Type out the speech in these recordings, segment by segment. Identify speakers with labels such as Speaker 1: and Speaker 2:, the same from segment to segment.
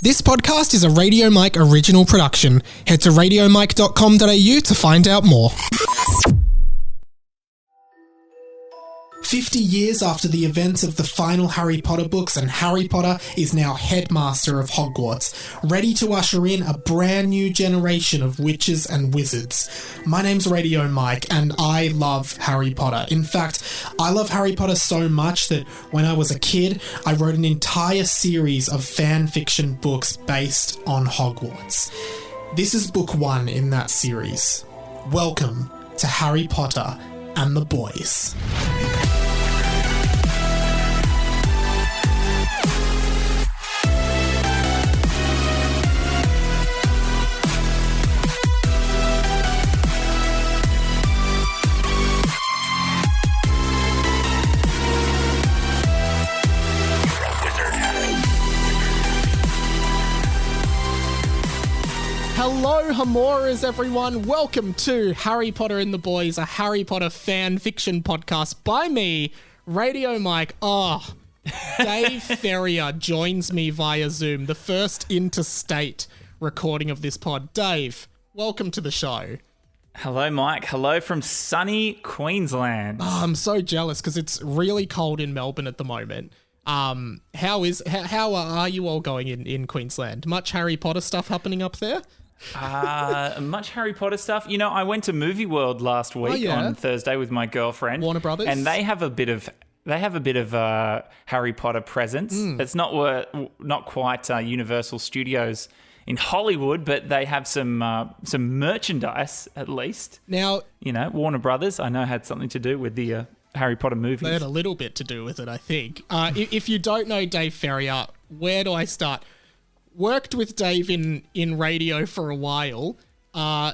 Speaker 1: This podcast is a Radio Mike original production. Head to radiomike.com.au to find out more. 50 years after the events of the final Harry Potter books, and Harry Potter is now headmaster of Hogwarts, ready to usher in a brand new generation of witches and wizards. My name's Radio Mike, and I love Harry Potter. In fact, I love Harry Potter so much that when I was a kid, I wrote an entire series of fan fiction books based on Hogwarts. This is book 1 in that series. Welcome to Harry Potter and the Boys. Hello, Hamoras, everyone. Welcome to Harry Potter and the Boys, a Harry Potter fan fiction podcast by me, Radio Mike. Dave Ferrier joins me via Zoom, the first interstate recording of this pod. Dave, welcome to the show.
Speaker 2: Hello, Mike. Hello from sunny Queensland.
Speaker 1: I'm so jealous because it's really cold in Melbourne at the moment. How are you all going in Queensland? Much Harry Potter stuff happening up there?
Speaker 2: Much Harry Potter stuff. You know, I went to Movie World last week on Thursday with my girlfriend,
Speaker 1: Warner Brothers,
Speaker 2: and they have a bit of Harry Potter presence. It's not quite Universal Studios in Hollywood, but they have some merchandise at least.
Speaker 1: Now,
Speaker 2: you know, Warner Brothers, I know, had something to do with the Harry Potter movies.
Speaker 1: They had a little bit to do with it, I think. If you don't know Dave Ferrier, where do I start? Worked with Dave in radio for a while.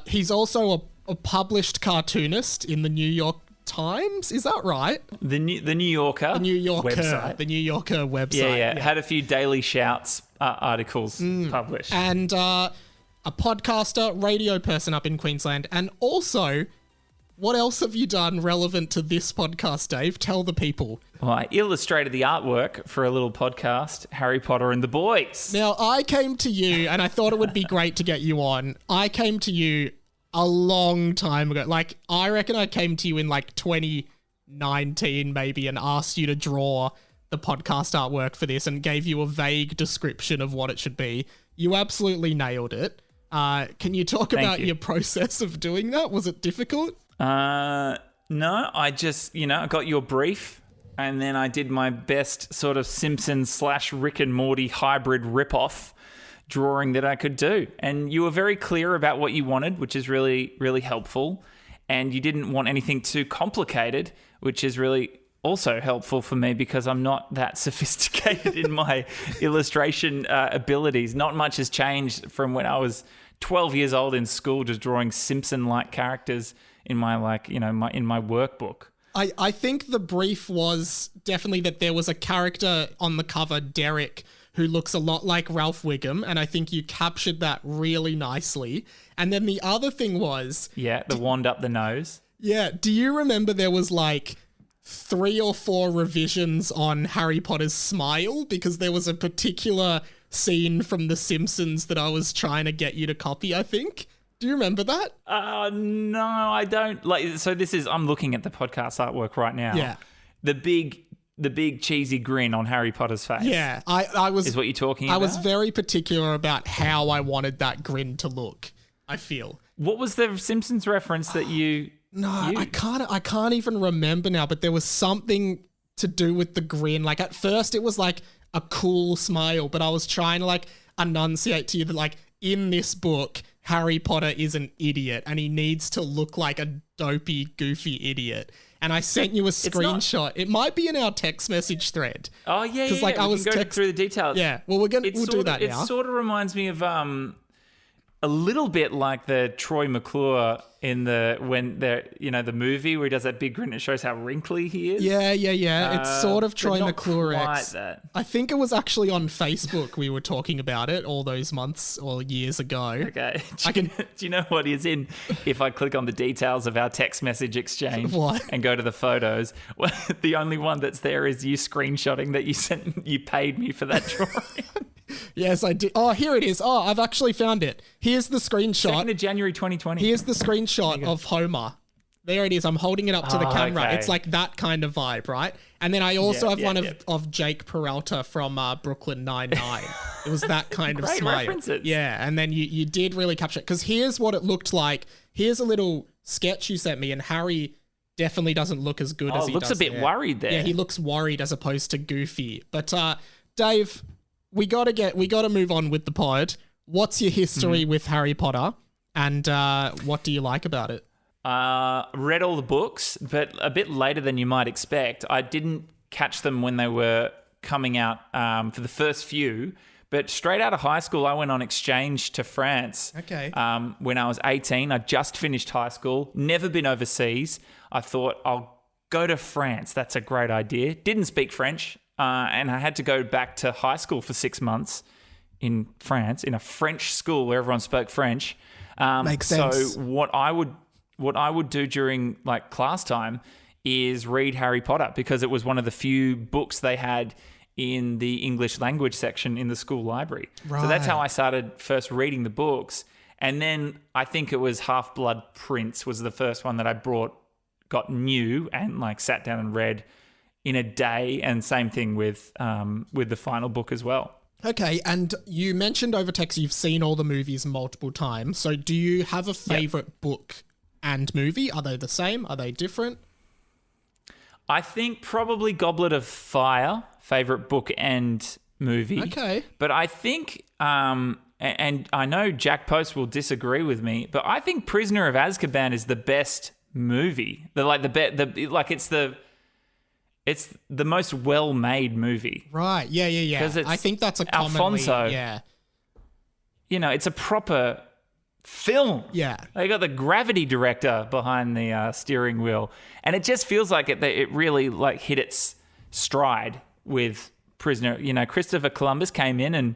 Speaker 1: He's also a published cartoonist in the New York Times. Is that right?
Speaker 2: The New Yorker.
Speaker 1: The New Yorker
Speaker 2: website.
Speaker 1: The New Yorker website.
Speaker 2: Yeah. Had a few Daily Shouts articles published.
Speaker 1: And a podcaster, radio person up in Queensland. And also, what else have you done relevant to this podcast, Dave? Tell the people.
Speaker 2: Well, I illustrated the artwork for a little podcast, Harry Potter and the Boys.
Speaker 1: Now, I came to you, and I thought it would be great to get you on. I came to you a long time ago. Like, I reckon I came to you in like 2019 maybe and asked you to draw the podcast artwork for this and gave you a vague description of what it should be. You absolutely nailed it. Can you talk about your process of doing that? Was it difficult?
Speaker 2: No, I just, I got your brief and then I did my best sort of Simpsons / Rick and Morty hybrid ripoff drawing that I could do. And you were very clear about what you wanted, which is really, really helpful. And you didn't want anything too complicated, which is really also helpful for me because I'm not that sophisticated in my illustration abilities. Not much has changed from when I was 12 years old in school, just drawing Simpson-like characters in my in my workbook.
Speaker 1: I think the brief was definitely that there was a character on the cover, Derek, who looks a lot like Ralph Wiggum, and I think you captured that really nicely. And then the other thing was...
Speaker 2: Yeah, the wand up the nose.
Speaker 1: Yeah, do you remember there was like 3 or 4 revisions on Harry Potter's smile? Because there was a particular scene from The Simpsons that I was trying to get you to copy, I think. Do you remember that?
Speaker 2: No, I don't. So I'm looking at the podcast artwork right now.
Speaker 1: Yeah.
Speaker 2: The big cheesy grin on Harry Potter's face.
Speaker 1: Yeah, I was...
Speaker 2: Is what you're talking about?
Speaker 1: I was very particular about how I wanted that grin to look, I feel.
Speaker 2: What was the Simpsons reference that you...
Speaker 1: No, I can't even remember now, but there was something to do with the grin. Like, at first it was like a cool smile, but I was trying to like enunciate to you that like in this book, Harry Potter is an idiot and he needs to look like a dopey, goofy idiot. And I sent you a screenshot. It might be in our text message thread.
Speaker 2: Oh yeah, yeah.
Speaker 1: Like,
Speaker 2: I was going through the details.
Speaker 1: Yeah, well, we'll do that now.
Speaker 2: It sort of reminds me of a little bit like the Troy McClure in the movie where he does that big grin. It shows how wrinkly he is.
Speaker 1: Yeah. It's sort of Troy McClure
Speaker 2: X. That.
Speaker 1: I think it was actually on Facebook we were talking about it all those months or years ago.
Speaker 2: Okay. Do you know what is in? If I click on the details of our text message exchange and go to the photos, well, the only one that's there is you screenshotting that you paid me for that drawing.
Speaker 1: Yes, I did. Oh, here it is. Oh, I've actually found it. Here's the screenshot.
Speaker 2: 2nd of January 2020.
Speaker 1: Here's the screenshot of Homer. There it is. I'm holding it up to the camera.
Speaker 2: Okay.
Speaker 1: It's like that kind of vibe, right? And then I also have one of Jake Peralta from Brooklyn Nine-Nine. It was that kind of
Speaker 2: Great
Speaker 1: smile.
Speaker 2: references.
Speaker 1: Yeah, and then you did really capture it. Because here's what it looked like. Here's a little sketch you sent me, and Harry definitely doesn't look as good as he
Speaker 2: looks
Speaker 1: does
Speaker 2: a bit worried there.
Speaker 1: Yeah, he looks worried as opposed to goofy. But Dave, we gotta move on with the pod. What's your history with Harry Potter, and what do you like about it?
Speaker 2: Read all the books, but a bit later than you might expect. I didn't catch them when they were coming out for the first few, but straight out of high school, I went on exchange to France.
Speaker 1: Okay.
Speaker 2: When I was 18, I just finished high school, never been overseas. I thought, I'll go to France. That's a great idea. Didn't speak French, and I had to go back to high school for 6 months in France, in a French school where everyone spoke French.
Speaker 1: Makes sense.
Speaker 2: So what I would do during like class time is read Harry Potter, because it was one of the few books they had in the English language section in the school library.
Speaker 1: Right.
Speaker 2: So that's how I started first reading the books. And then I think it was Half-Blood Prince was the first one that I got new and like sat down and read in a day. And same thing with the final book as well.
Speaker 1: Okay, and you mentioned over text you've seen all the movies multiple times. So do you have a favorite book and movie? Are they the same? Are they different?
Speaker 2: I think probably Goblet of Fire, favorite book and movie.
Speaker 1: Okay.
Speaker 2: But I think, and I know Jack Post will disagree with me, but I think Prisoner of Azkaban is the best movie. It's the most well-made movie.
Speaker 1: Right. Yeah.
Speaker 2: 'Cause it's
Speaker 1: I think that's a commonly...
Speaker 2: Alfonso.
Speaker 1: Yeah.
Speaker 2: You know, it's a proper film.
Speaker 1: Yeah.
Speaker 2: They got the Gravity director behind the steering wheel, and it just feels like it really like hit its stride with Prisoner. You know, Christopher Columbus came in and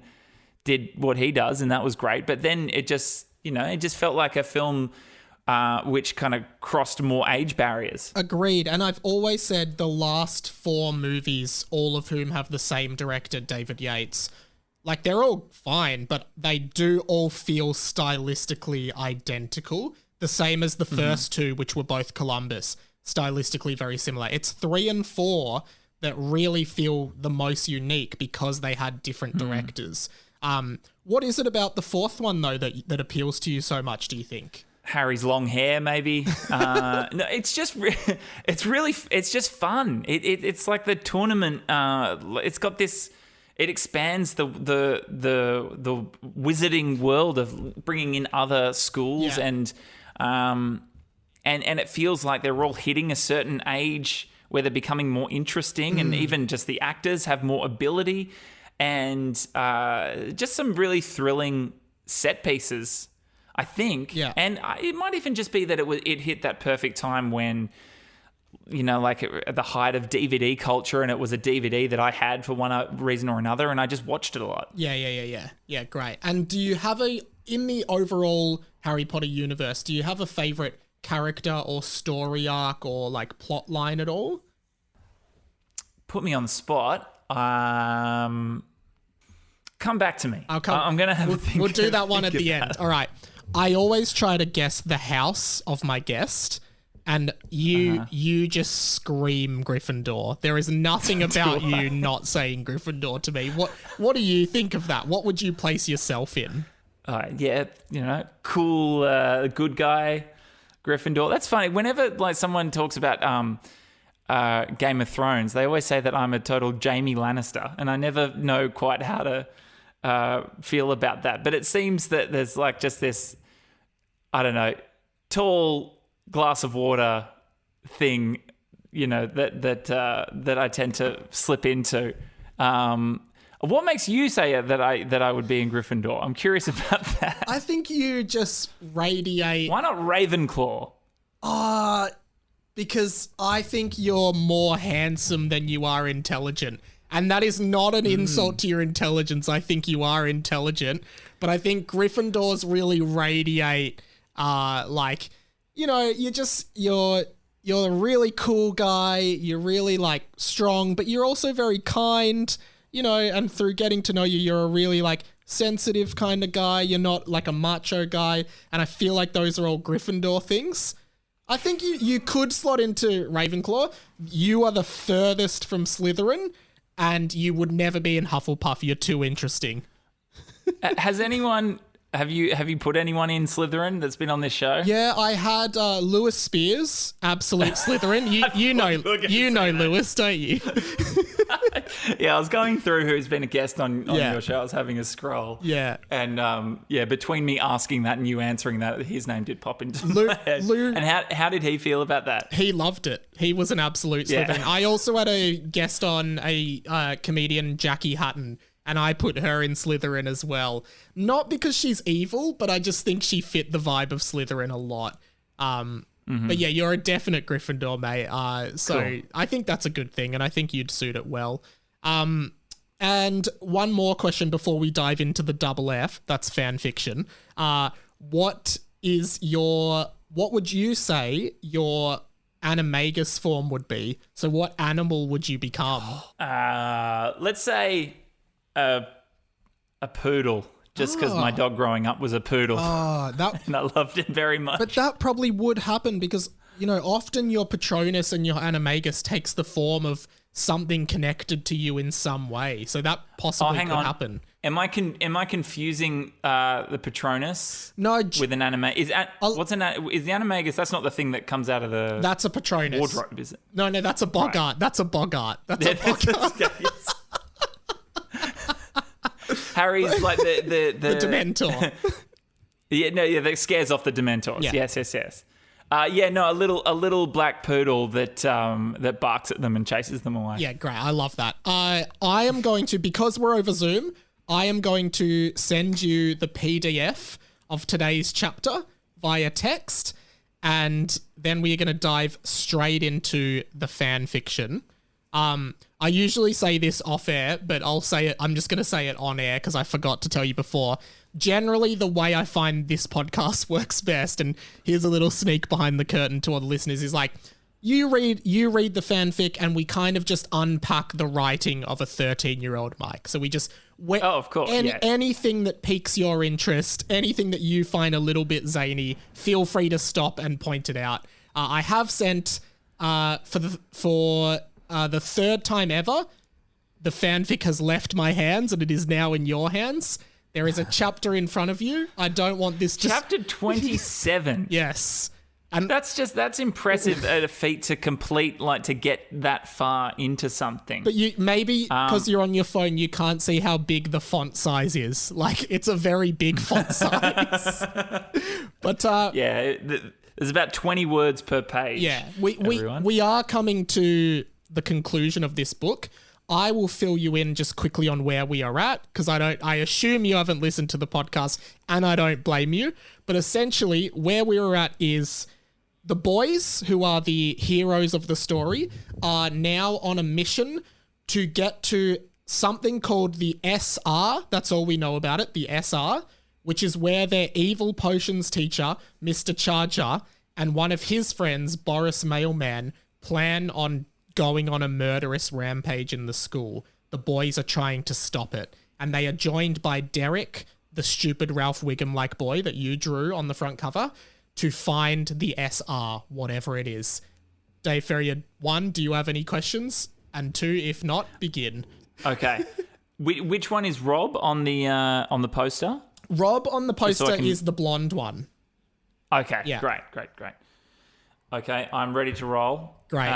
Speaker 2: did what he does, and that was great. But then it just felt like a film which kind of crossed more age barriers.
Speaker 1: Agreed. And I've always said the last 4 movies, all of whom have the same director, David Yates, like they're all fine, but they do all feel stylistically identical. The same as the first 2, which were both Columbus, stylistically very similar. It's 3 and 4 that really feel the most unique because they had different directors. What is it about the 4th one though that appeals to you so much, do you think?
Speaker 2: Harry's long hair, maybe. No, it's just fun. It's like the tournament. It's got this. It expands the wizarding world of bringing in other schools, and it feels like they're all hitting a certain age where they're becoming more interesting, and even just the actors have more ability, and just some really thrilling set pieces. I think, and it might even just be that it hit that perfect time when, you know, like at the height of DVD culture, and it was a DVD that I had for one reason or another, and I just watched it a lot.
Speaker 1: Yeah, great. And do you have in the overall Harry Potter universe, do you have a favorite character or story arc or like plot line at all?
Speaker 2: Put me on the spot. Come back to me. I'm going to have a think.
Speaker 1: We'll do that one at the end. All right. I always try to guess the house of my guest, and you just scream Gryffindor. There is nothing about you not saying Gryffindor to me. What do you think of that? What would you place yourself in?
Speaker 2: Yeah, you know, cool, good guy, Gryffindor. That's funny. Whenever like someone talks about Game of Thrones, they always say that I'm a total Jaime Lannister, and I never know quite how to feel about that. But it seems that there's like just this, I don't know, tall glass of water thing, you know, that I tend to slip into. What makes you say that I would be in Gryffindor? I'm curious about that.
Speaker 1: I think you just radiate.
Speaker 2: Why not Ravenclaw?
Speaker 1: Because I think you're more handsome than you are intelligent. And that is not an insult to your intelligence. I think you are intelligent. But I think Gryffindors really radiate, like, you know, you're a really cool guy. You're really, like, strong. But you're also very kind. and through getting to know you, you're a really like sensitive kind of guy. You're not like a macho guy. And I feel like those are all Gryffindor things. I think you could slot into Ravenclaw. You are the furthest from Slytherin, and you would never be in Hufflepuff. You're too interesting.
Speaker 2: Has anyone... Have you put anyone in Slytherin that's been on this show?
Speaker 1: Yeah, I had Lewis Spears, absolute Slytherin. You know Lewis, don't you?
Speaker 2: Yeah, I was going through who's been a guest on your show. I was having a scroll.
Speaker 1: Yeah.
Speaker 2: And between me asking that and you answering that, his name did pop into my head. And how did he feel about that?
Speaker 1: He loved it. He was an absolute Slytherin. I also had a guest on, a comedian, Jackie Hutton, and I put her in Slytherin as well. Not because she's evil, but I just think she fit the vibe of Slytherin a lot. But yeah, you're a definite Gryffindor, mate. So cool. I think that's a good thing, and I think you'd suit it well. And one more question before we dive into the double F. That's fan fiction. What would you say your animagus form would be? So what animal would you become?
Speaker 2: Let's say a poodle, just because my dog growing up was a poodle. And I loved it very much.
Speaker 1: But that probably would happen because, often your Patronus and your animagus takes the form of something connected to you in some way. So that possibly could happen.
Speaker 2: Am I confusing the Patronus with an anime? Is the animagus? That's not the thing that comes out of the.
Speaker 1: That's a Patronus
Speaker 2: wardrobe, is it?
Speaker 1: No, that's a Bogart. Right. That's a Bogart.
Speaker 2: Harry's like the
Speaker 1: Dementor.
Speaker 2: That scares off the Dementors. Yeah. Yes. A little black poodle that barks at them and chases them away.
Speaker 1: Yeah, great. I love that. I am going to, because we're over Zoom, I am going to send you the PDF of today's chapter via text, and then we are going to dive straight into the fan fiction. I usually say this off air, but I'll say it. I'm just going to say it on air because I forgot to tell you before. Generally, the way I find this podcast works best, and here's a little sneak behind the curtain to all the listeners, is like, you read the fanfic and we kind of just unpack the writing of a 13-year-old Mike. So we just...
Speaker 2: of course,
Speaker 1: anything that piques your interest, anything that you find a little bit zany, feel free to stop and point it out. I have sent, for the third time ever, the fanfic has left my hands and it is now in your hands. There is a chapter in front of you. I don't want this to...
Speaker 2: Chapter 27.
Speaker 1: Yes.
Speaker 2: And that's impressive a feat to complete, like to get that far into something.
Speaker 1: But you maybe because you're on your phone, you can't see how big the font size is. Like, it's a very big font size. But
Speaker 2: there's about 20 words per page.
Speaker 1: Yeah, we are coming to the conclusion of this book. I will fill you in just quickly on where we are at, because I assume you haven't listened to the podcast, and I don't blame you. But essentially, where we are at is the boys, who are the heroes of the story, are now on a mission to get to something called the SR. That's all we know about it, the SR, which is where their evil potions teacher, Mr. Charger, and one of his friends, Boris Mailman, plan on going on a murderous rampage in the school. The boys are trying to stop it. And they are joined by Derek, the stupid Ralph Wiggum-like boy that you drew on the front cover, to find the SR, whatever it is. Dave Ferrier, 1, do you have any questions? And 2, if not, begin.
Speaker 2: Okay. Which one is Rob on the poster?
Speaker 1: Rob on the poster is the blonde one.
Speaker 2: Okay,
Speaker 1: yeah.
Speaker 2: Great. Okay, I'm ready to roll.
Speaker 1: Great.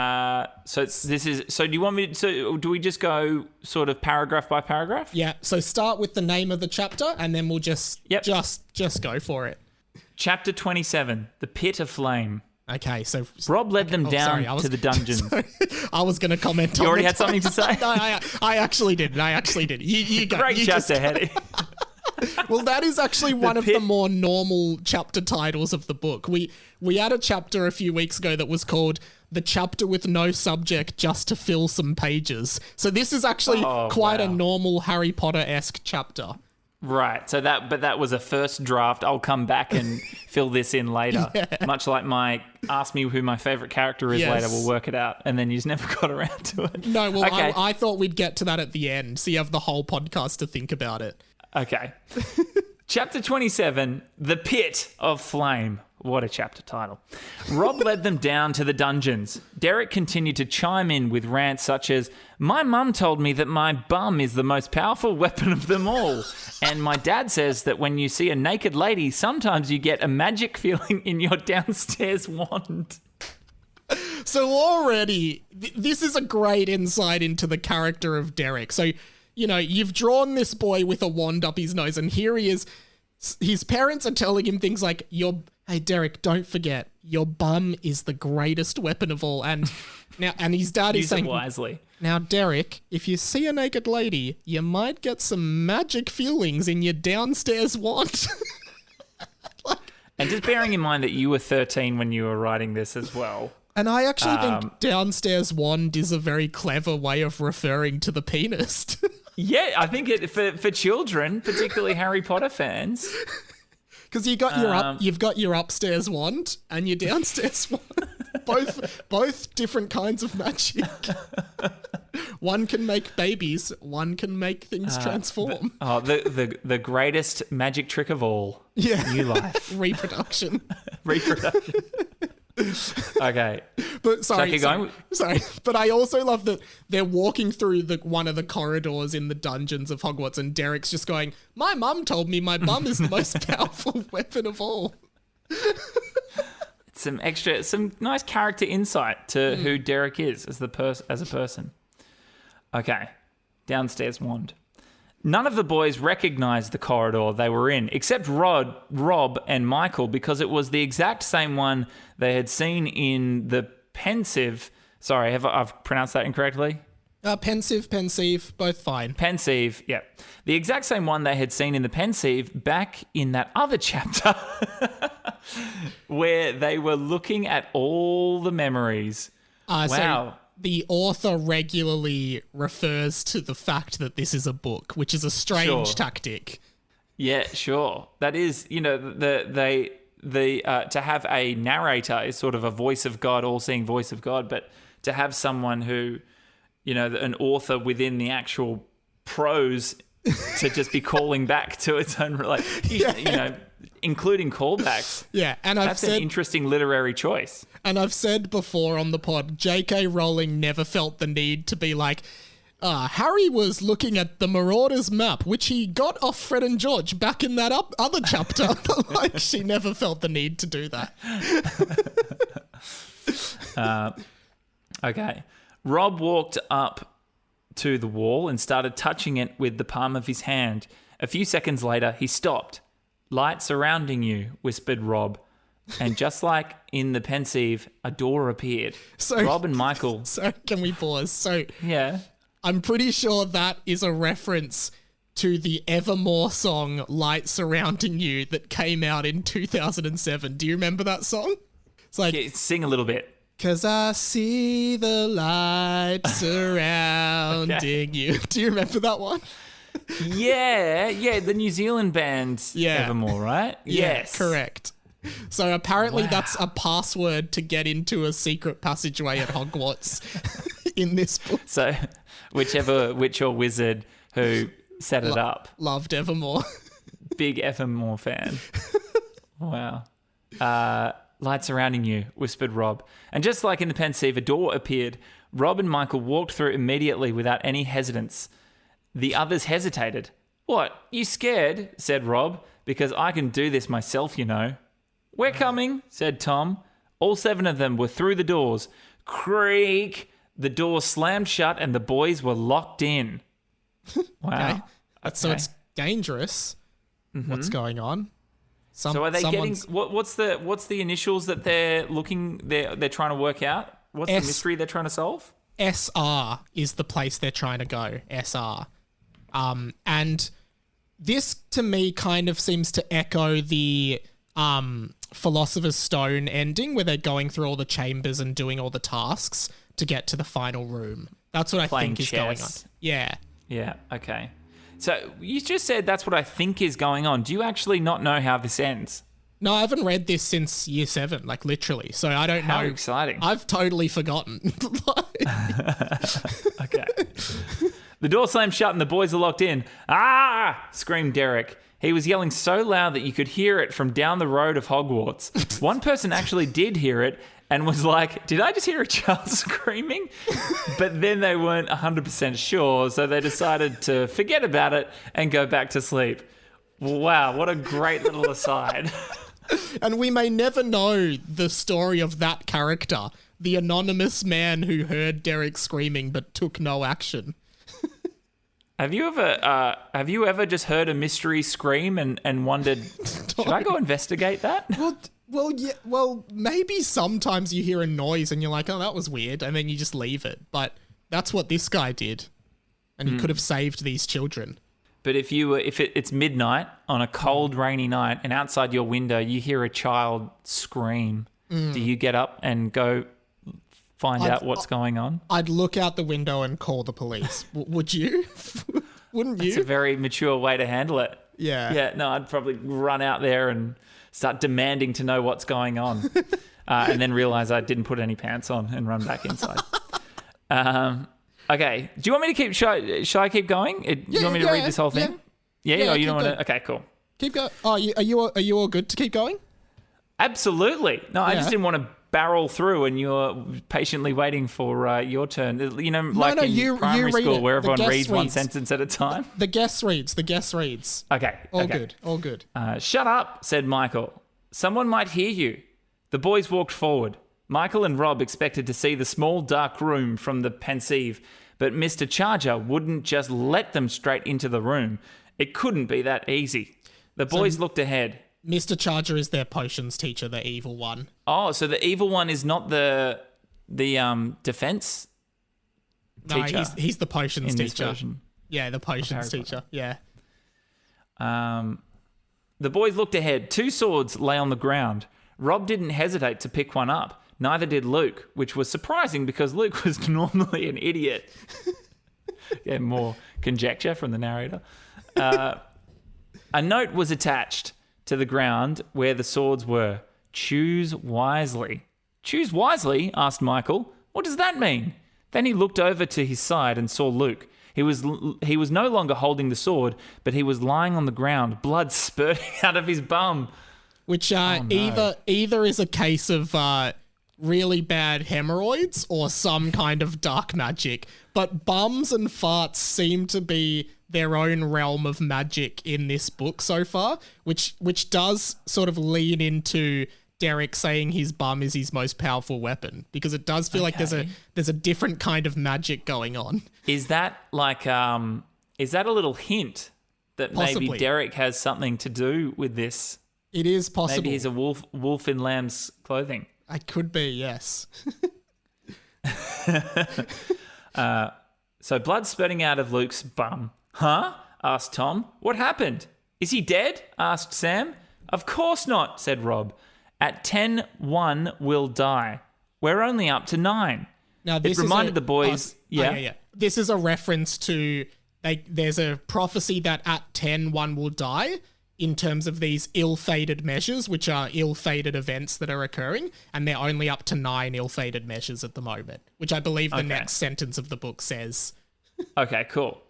Speaker 2: So do you want me to, so do we just go sort of paragraph by paragraph?
Speaker 1: Yeah, so start with the name of the chapter and then we'll just go for it.
Speaker 2: Chapter 27, The Pit of Flame.
Speaker 1: Okay, so...
Speaker 2: Rob led them down to the dungeons.
Speaker 1: I was going to comment on
Speaker 2: You already had something to say?
Speaker 1: No, I actually did. You go.
Speaker 2: Great chapter, Hetty.
Speaker 1: Well, that is actually one of the more normal chapter titles of the book. We had a chapter a few weeks ago that was called The Chapter with No Subject Just to Fill Some Pages. So this is actually quite a normal Harry Potter-esque chapter.
Speaker 2: Right. So that was a first draft. I'll come back and fill this in later. Yeah. Much like my ask me who my favourite character is later, we'll work it out. And then you just never got around to it.
Speaker 1: No, well, okay. I thought we'd get to that at the end, so you have the whole podcast to think about it.
Speaker 2: Okay. Chapter 27, The Pit of Flame. What a chapter title. Rob led them down to the dungeons. Derek continued to chime in with rants such as, my mum told me that my bum is the most powerful weapon of them all. And my dad says that when you see a naked lady, sometimes you get a magic feeling in your downstairs wand.
Speaker 1: So already, this is a great insight into the character of Derek. So, you've drawn this boy with a wand up his nose, and here he is. His parents are telling him things like, hey, Derek, don't forget, your bum is the greatest weapon of all. And his dad is saying,
Speaker 2: wisely.
Speaker 1: Now, Derek, if you see a naked lady, you might get some magic feelings in your downstairs wand.
Speaker 2: And just bearing in mind that you were 13 when you were writing this as well.
Speaker 1: And I actually think downstairs wand is a very clever way of referring to the penis.
Speaker 2: Yeah, I think for children, particularly Harry Potter fans.
Speaker 1: Because you've got your upstairs wand and your downstairs wand. Both different kinds of magic. One can make babies, one can make things transform.
Speaker 2: The greatest magic trick of all.
Speaker 1: Yeah.
Speaker 2: New life.
Speaker 1: Reproduction.
Speaker 2: Okay.
Speaker 1: But sorry. But I also love that they're walking through one of the corridors in the dungeons of Hogwarts, and Derek's just going, my mum told me my bum is the most powerful weapon of all.
Speaker 2: Some nice character insight to who Derek is as a person. Okay. Downstairs wand. None of the boys recognized the corridor they were in, except Rob, and Michael, because it was the exact same one they had seen in the pensive. Sorry, have I've pronounced that incorrectly?
Speaker 1: Pensive, both fine.
Speaker 2: Pensive, yeah. The exact same one they had seen in the pensive back in that other chapter where they were looking at all the memories. Wow.
Speaker 1: So the author regularly refers to the fact that this is a book, which is a strange tactic.
Speaker 2: Yeah, sure. That is, to have a narrator is sort of a voice of God, all-seeing voice of God, but to have someone who, an author within the actual prose to just be calling back to its own, including callbacks.
Speaker 1: Yeah, and
Speaker 2: that's an interesting literary choice.
Speaker 1: And I've said before on the pod, J.K. Rowling never felt the need to be like, Harry was looking at the Marauders map, which he got off Fred and George back in that other chapter. Like, she never felt the need to do that.
Speaker 2: Okay. Rob walked up to the wall and started touching it with the palm of his hand. A few seconds later, he stopped. Light surrounding you, whispered Rob. And just like in the pensive, a door appeared. So Rob and Michael...
Speaker 1: So can we pause? So
Speaker 2: yeah,
Speaker 1: I'm pretty sure that is a reference to the Evermore song, Light Surrounding You, that came out in 2007. Do you remember that song? It's like...
Speaker 2: Yeah, sing a little bit.
Speaker 1: 'Cause I see the light surrounding you. Do you remember that one?
Speaker 2: Yeah, the New Zealand band Evermore, right?
Speaker 1: Yeah,
Speaker 2: yes.
Speaker 1: Correct. So apparently that's a password to get into a secret passageway at Hogwarts in this book.
Speaker 2: So whichever witch or wizard who set it up.
Speaker 1: Loved Evermore.
Speaker 2: Big Evermore fan. Wow. Light surrounding you, whispered Rob. And just like in the pensive, a door appeared. Rob and Michael walked through immediately without any hesitance. The others hesitated. What, you scared? Said Rob. Because I can do this myself, We're coming, said Tom. All 7 of them were through the doors. Creak! The door slammed shut and the boys were locked in. Wow.
Speaker 1: Okay. So it's dangerous. Mm-hmm. What's going on?
Speaker 2: So are they getting... What's the initials that they're trying to work out? What's the mystery they're trying to solve?
Speaker 1: SR is the place they're trying to go. SR. And this, to me, kind of seems to echo the Philosopher's Stone ending, where they're going through all the chambers and doing all the tasks to get to the final room. That's what I think is going on. Yeah.
Speaker 2: Yeah, okay. So you just said that's what I think is going on. Do you actually not know how this ends?
Speaker 1: No, I haven't read this since year 7, like literally. So I don't know.
Speaker 2: How exciting.
Speaker 1: I've totally forgotten.
Speaker 2: Okay. The door slammed shut and the boys are locked in. Ah! Screamed Derek. He was yelling so loud that you could hear it from down the road of Hogwarts. One person actually did hear it and was like, did I just hear a child screaming? But then they weren't 100% sure, so they decided to forget about it and go back to sleep. Wow, what a great little aside.
Speaker 1: And we may never know the story of that character, the anonymous man who heard Derek screaming but took no action.
Speaker 2: Have you ever just heard a mystery scream and wondered, should I go investigate that?
Speaker 1: Well, maybe sometimes you hear a noise and you're like, oh, that was weird, and then you just leave it. But that's what this guy did, and he could have saved these children.
Speaker 2: But if it's midnight on a cold, rainy night, and outside your window you hear a child scream, do you get up and go find out what's going on?
Speaker 1: I'd look out the window and call the police. Would you? Wouldn't you?
Speaker 2: It's a very mature way to handle it.
Speaker 1: Yeah.
Speaker 2: Yeah, no, I'd probably run out there and start demanding to know what's going on. And then realize I didn't put any pants on and run back inside. Okay. Do you want me to keep... Shall I keep going? You want me to read this whole thing? Yeah? You don't want to... Okay, cool.
Speaker 1: Keep going. Oh, are you all good to keep going?
Speaker 2: Absolutely. No, I just didn't want to barrel through and you're patiently waiting for your turn. You know, like in primary school where everyone reads one sentence at a time.
Speaker 1: The guest reads.
Speaker 2: Okay.
Speaker 1: All good.
Speaker 2: Shut up, said Michael. Someone might hear you. The boys walked forward. Michael and Rob expected to see the small dark room from the pensieve, but Mr. Charger wouldn't just let them straight into the room. It couldn't be that easy. The boys looked ahead.
Speaker 1: Mr. Charger is their potions teacher, the evil one.
Speaker 2: Oh, so the evil one is not the defense teacher?
Speaker 1: No, he's the potions
Speaker 2: in
Speaker 1: teacher.
Speaker 2: This version.
Speaker 1: Yeah, the potions teacher. Yeah.
Speaker 2: The boys looked ahead. 2 swords lay on the ground. Rob didn't hesitate to pick one up. Neither did Luke, which was surprising because Luke was normally an idiot. Yeah, more conjecture from the narrator. A note was attached to the ground where the swords were. Choose wisely. Choose wisely? Asked Michael. What does that mean? Then he looked over to his side and saw Luke. He was no longer holding the sword, but he was lying on the ground, blood spurting out of his bum.
Speaker 1: Which either is a case of really bad hemorrhoids or some kind of dark magic. But bums and farts seem to be their own realm of magic in this book so far, which does sort of lean into Derek saying his bum is his most powerful weapon, because it does feel like there's a different kind of magic going on.
Speaker 2: Is that like is that a little hint that
Speaker 1: Possibly.
Speaker 2: Maybe Derek has something to do with this?
Speaker 1: It is possible.
Speaker 2: Maybe he's a wolf in lamb's clothing.
Speaker 1: I could be, yes.
Speaker 2: So blood spurting out of Luke's bum. Huh? Asked Tom. What happened? Is he dead? Asked Sam. Of course not, said Rob. At 10, 1 will die. We're only up to 9.
Speaker 1: Now, this
Speaker 2: it reminded the boys...
Speaker 1: yeah. This is a reference to... there's a prophecy that at 10, 1 will die in terms of these ill-fated measures, which are ill-fated events that are occurring, and they're only up to 9 ill-fated measures at the moment, which I believe the next sentence of the book says.
Speaker 2: Okay, cool.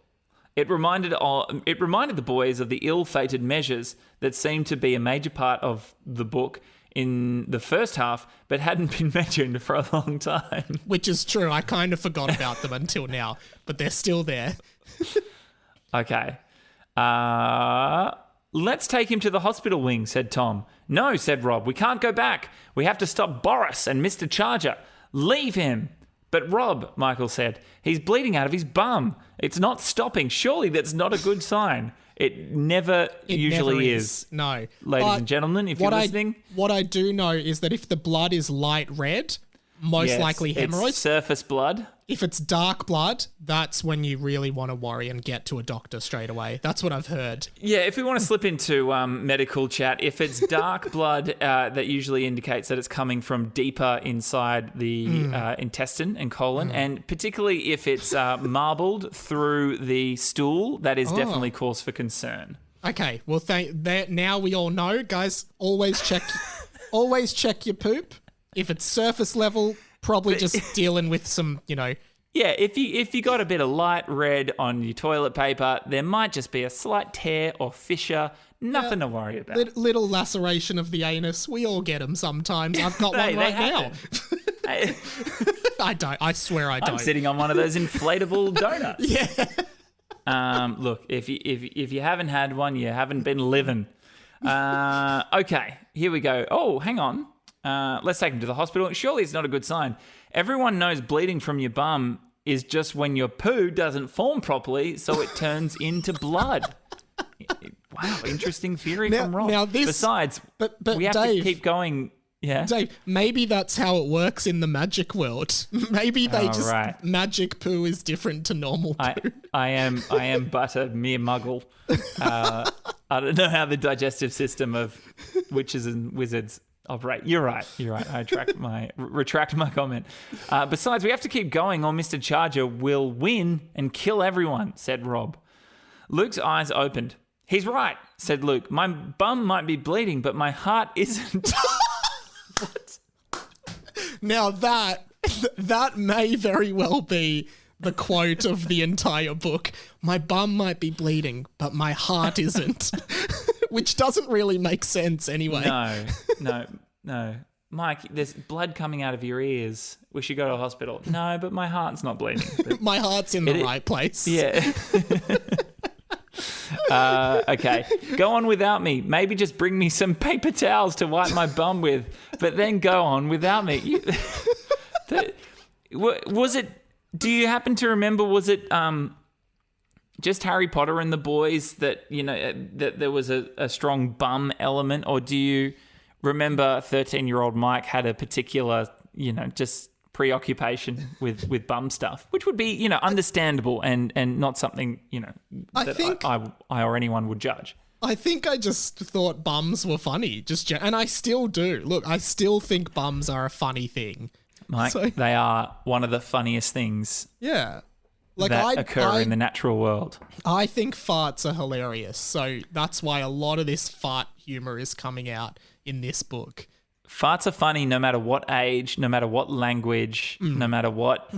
Speaker 2: It reminded the boys of the ill-fated measures that seemed to be a major part of the book in the first half, but hadn't been mentioned for a long time.
Speaker 1: Which is true. I kind of forgot about them until now, but they're still there.
Speaker 2: Okay. Let's take him to the hospital wing, said Tom. No, said Rob. We can't go back. We have to stop Boris and Mr. Charger. Leave him. But Rob, Michael said, he's bleeding out of his bum. It's not stopping. Surely that's not a good sign. It never usually is.
Speaker 1: No.
Speaker 2: Ladies and gentlemen, if you're listening.
Speaker 1: What I do know is that if the blood is light red, most likely
Speaker 2: it's
Speaker 1: hemorrhoids.
Speaker 2: surface blood.
Speaker 1: If it's dark blood, that's when you really want to worry and get to a doctor straight away. That's what I've heard.
Speaker 2: Yeah, if we want to slip into medical chat, if it's dark blood, that usually indicates that it's coming from deeper inside the intestine and colon, and particularly if it's marbled through the stool, that is definitely cause for concern.
Speaker 1: Okay, well, now we all know, guys. Always check your poop. If it's surface level, probably just dealing with some,
Speaker 2: Yeah, if you got a bit of light red on your toilet paper, there might just be a slight tear or fissure. Nothing to worry about.
Speaker 1: Little laceration of the anus. We all get them sometimes. I've got one right now. I don't. I swear I don't.
Speaker 2: I'm sitting on one of those inflatable donuts.
Speaker 1: Yeah.
Speaker 2: Look, if you haven't had one, you haven't been living. Okay, here we go. Oh, hang on. Let's take him to the hospital. Surely it's not a good sign. Everyone knows bleeding from your bum is just when your poo doesn't form properly, so it turns into blood. Wow, interesting theory from Rob. Besides, we have to keep going. Yeah,
Speaker 1: Dave, maybe that's how it works in the magic world. Maybe they magic poo is different to normal poo.
Speaker 2: I am but a mere muggle. I don't know how the digestive system of witches and wizards operate. You're right. I retract my comment. Besides, we have to keep going or Mr. Charger will win and kill everyone, said Rob. Luke's eyes opened. He's right, said Luke. My bum might be bleeding, but my heart isn't. What?
Speaker 1: Now that may very well be the quote of the entire book. My bum might be bleeding, but my heart isn't. Which doesn't really make sense anyway.
Speaker 2: No. Mike, there's blood coming out of your ears. We should go to a hospital. No, but my heart's not bleeding.
Speaker 1: My heart's in the right place.
Speaker 2: Yeah. Okay, go on without me. Maybe just bring me some paper towels to wipe my bum with, but then go on without me. Was it, do you happen to remember, was it just Harry Potter and the boys that, that there was a strong bum element, or do you remember 13-year-old Mike had a particular, just preoccupation with bum stuff, which would be, understandable and not something, that I or anyone would judge.
Speaker 1: I think I just thought bums were funny, and I still do. Look, I still think bums are a funny thing.
Speaker 2: Mike, they are one of the funniest things
Speaker 1: that
Speaker 2: occur in the natural world.
Speaker 1: I think farts are hilarious, so that's why a lot of this fart humor is coming out in this book.
Speaker 2: Farts are funny no matter what age, no matter what language, no matter what,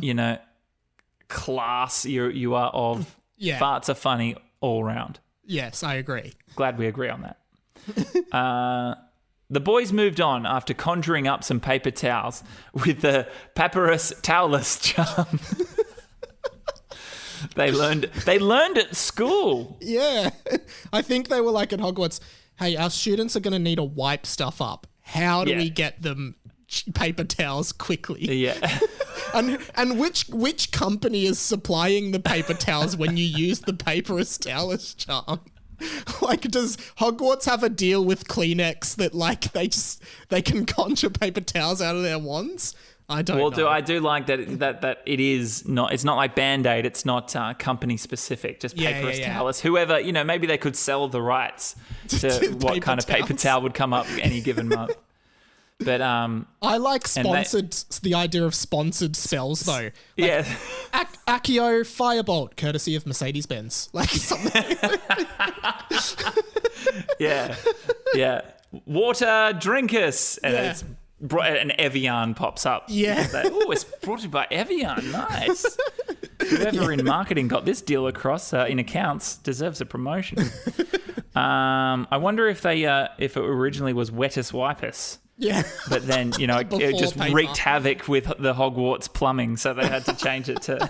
Speaker 2: class you are of. Yeah. Farts are funny all around.
Speaker 1: Yes, I agree.
Speaker 2: Glad we agree on that. The boys moved on after conjuring up some paper towels with the papyrus towelless charm. They learned at school.
Speaker 1: Yeah. I think they were like at Hogwarts, hey, our students are going to need to wipe stuff up. How do we get them paper towels quickly?
Speaker 2: Yeah.
Speaker 1: and which company is supplying the paper towels when you use the papyrus towelless charm? Like, does Hogwarts have a deal with Kleenex that like they can conjure paper towels out of their wands? I don't know.
Speaker 2: I do like that it is not. It's not like Band-Aid. It's not company specific. Just papyrus towels. Whoever, maybe they could sell the rights to what kind of paper towel would come up any given month. But
Speaker 1: I like the idea of sponsored spells though. Like,
Speaker 2: yeah.
Speaker 1: Accio Firebolt, courtesy of Mercedes-Benz. Like something.
Speaker 2: Yeah. Water Drinkus. And it's an Evian pops up.
Speaker 1: Yeah.
Speaker 2: It's brought to you by Evian. Nice. Whoever in marketing got this deal across in accounts deserves a promotion. I wonder if it originally was Wettus Wipus.
Speaker 1: Yeah.
Speaker 2: But then, it just wreaked havoc with the Hogwarts plumbing, so they had to change it to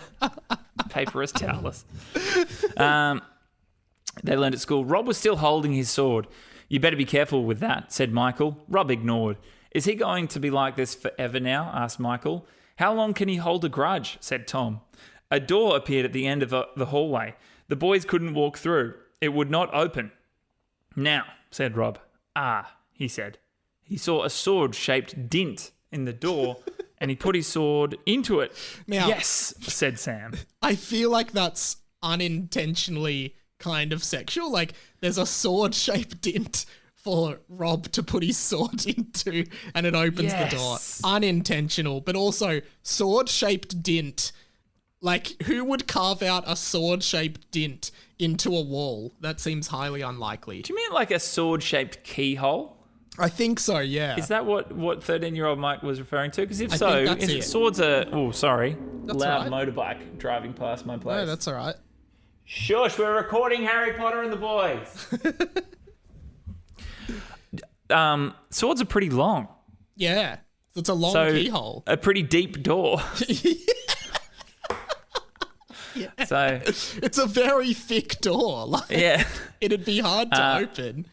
Speaker 2: papyrus towelless. They learned at school. Rob was still holding his sword. You better be careful with that, said Michael. Rob ignored. Is he going to be like this forever now? Asked Michael. How long can he hold a grudge? Said Tom. A door appeared at the end of the hallway. The boys couldn't walk through. It would not open. Now, said Rob. Ah, he said. He saw a sword-shaped dint in the door and he put his sword into it.
Speaker 1: Now-
Speaker 2: Yes, said Sam.
Speaker 1: I feel like that's unintentionally kind of sexual. Like, there's a sword-shaped dint for Rob to put his sword into, and it opens the door. Unintentional, but also sword-shaped dint. Like, who would carve out a sword-shaped dint into a wall? That seems highly unlikely.
Speaker 2: Do you mean like a sword-shaped keyhole?
Speaker 1: I think so, yeah.
Speaker 2: Is that what 13-year-old Mike was referring to? Because if
Speaker 1: I
Speaker 2: so,
Speaker 1: think that's it.
Speaker 2: swords are... Oh, sorry.
Speaker 1: That's
Speaker 2: Loud
Speaker 1: right.
Speaker 2: motorbike driving past my place.
Speaker 1: No, that's all right.
Speaker 2: Shush, we're recording Harry Potter and the Boys. Swords are pretty long.
Speaker 1: Yeah. It's a long
Speaker 2: So,
Speaker 1: keyhole.
Speaker 2: a pretty deep door.
Speaker 1: Yeah.
Speaker 2: So,
Speaker 1: It's a very thick door. Like,
Speaker 2: yeah.
Speaker 1: it'd be hard to open.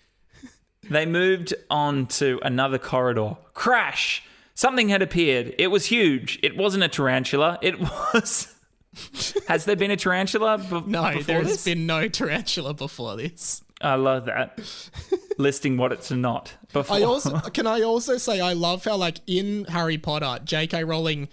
Speaker 2: They moved on to another corridor. Crash! Something had appeared. It was huge. It wasn't a tarantula. It was... Has there been a tarantula
Speaker 1: No,
Speaker 2: before
Speaker 1: there's
Speaker 2: this?
Speaker 1: been no tarantula before this.
Speaker 2: I love that. Listing what it's not. Before.
Speaker 1: Can I also say I love how, like, in Harry Potter, J.K. Rowling